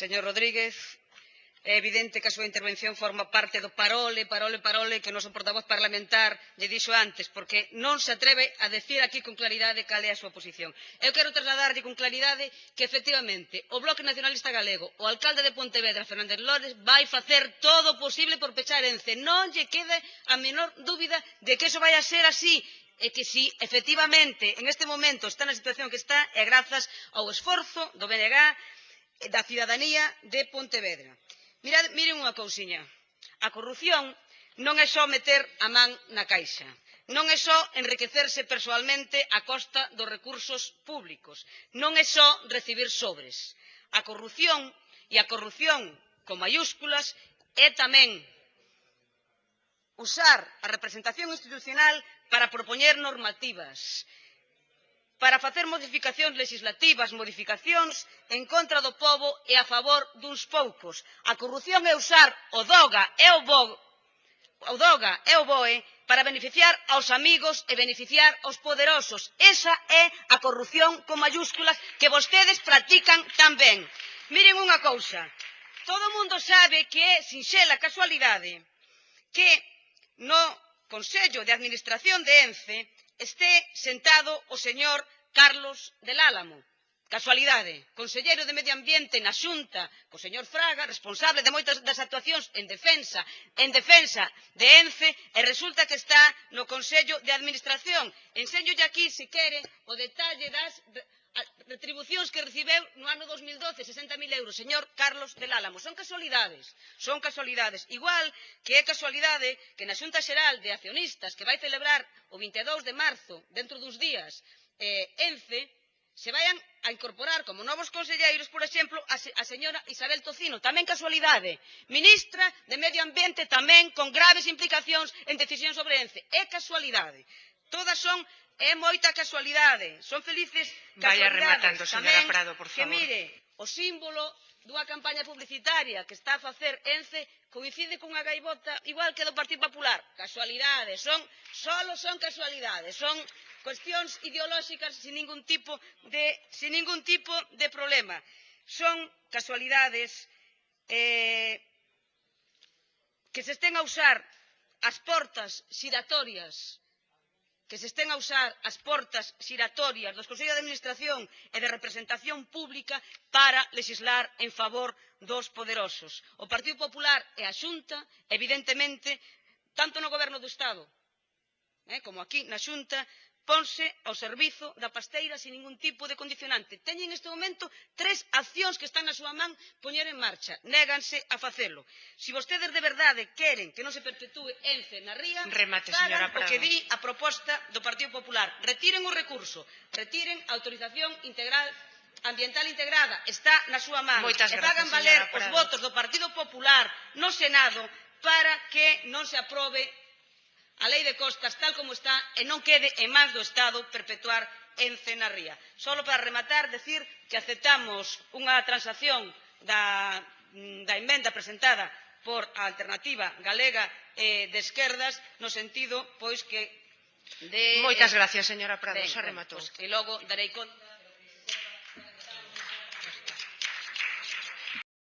Señor Rodríguez, é evidente que a súa intervención forma parte do parole que o noso portavoz parlamentar lle dixo antes, porque non se atreve a decir aquí con claridade cal é a súa posición. Eu quero trasladarlle con claridade que, efectivamente, o Bloque Nacionalista Galego, o alcalde de Pontevedra, Fernández Lores, vai facer todo o posible por pechar Ence. Non lle quede a menor dúbida de que iso vai a ser así, e que si, efectivamente, en este momento está na situación que está, é grazas ao esforzo do BNG da cidadanía de Pontevedra. Miren unha cousiña, a corrupción non é só meter a man na caixa, non é só enriquecerse persoalmente a costa dos recursos públicos, non é só recibir sobres. A corrupción, e a corrupción con mayúsculas, é tamén usar a representación institucional para propoñer normativas, para facer modificacións legislativas, modificacións en contra do pobo e a favor duns poucos. A corrupción é usar o DOGA e o BOE para beneficiar aos amigos e beneficiar aos poderosos. Esa é a corrupción con mayúsculas que vostedes practican tamén. Miren unha cousa, todo o mundo sabe que é sinxela casualidade que no Consello de Administración de Ence este sentado o señor Carlos del Álamo. Casualidade, conselleiro de Medio Ambiente na Xunta, co señor Fraga, responsable de moitas das actuacións en defensa de Ence, e resulta que está no Consello de Administración. Enséñolle aquí, se quere, o detalle das retribucións que recibeu no ano 2012, 60.000 euros, señor Carlos del Álamo. Son casualidades, igual que é casualidade que na Xunta Xeral de Accionistas que vai celebrar o 22 de marzo, dentro duns días, Ence, se vayan a incorporar como novos conselleiros, por exemplo, a señora Isabel Tocino, tamén casualidade, ministra de Medio Ambiente, tamén con graves implicacións en decisións sobre Ence. É casualidade. Todas son, é moita casualidade. Son felices casualidades. Vaya rematando, señora Prado, por favor. Que mire, o símbolo dunha campaña publicitaria que está a facer Ence coincide cunha gaivota igual que do Partido Popular. Casualidades, solo son casualidades, son cuestións ideolóxicas sin ningún tipo de problema. Son casualidades que se estén a usar as portas xiratorias dos Consellos de Administración e de Representación Pública para lexislar en favor dos poderosos. O Partido Popular e a Xunta, evidentemente, tanto no Goberno do Estado como aquí na Xunta, ponse ao servizo da pasteira sin ningún tipo de condicionante. Teñen neste momento 3 accións que están na súa man poñer en marcha. Néganse a facelo. Se vostedes de verdade queren que non se perpetúe Ence na ría, fagan o que di a proposta do Partido Popular. Retiren o recurso, retiren a autorización ambiental integrada. Está na súa man. E fagan valer os votos do Partido Popular no Senado para que non se aprobe a lei de costas tal como está e non quede en mans do Estado perpetuar Ence na ría. Solo para rematar, decir que aceptamos unha transacción da emenda presentada por a Alternativa Galega de Esquerdas no sentido, pois, que de... Moitas gracias, señora Prado, xa rematou. E logo darei conta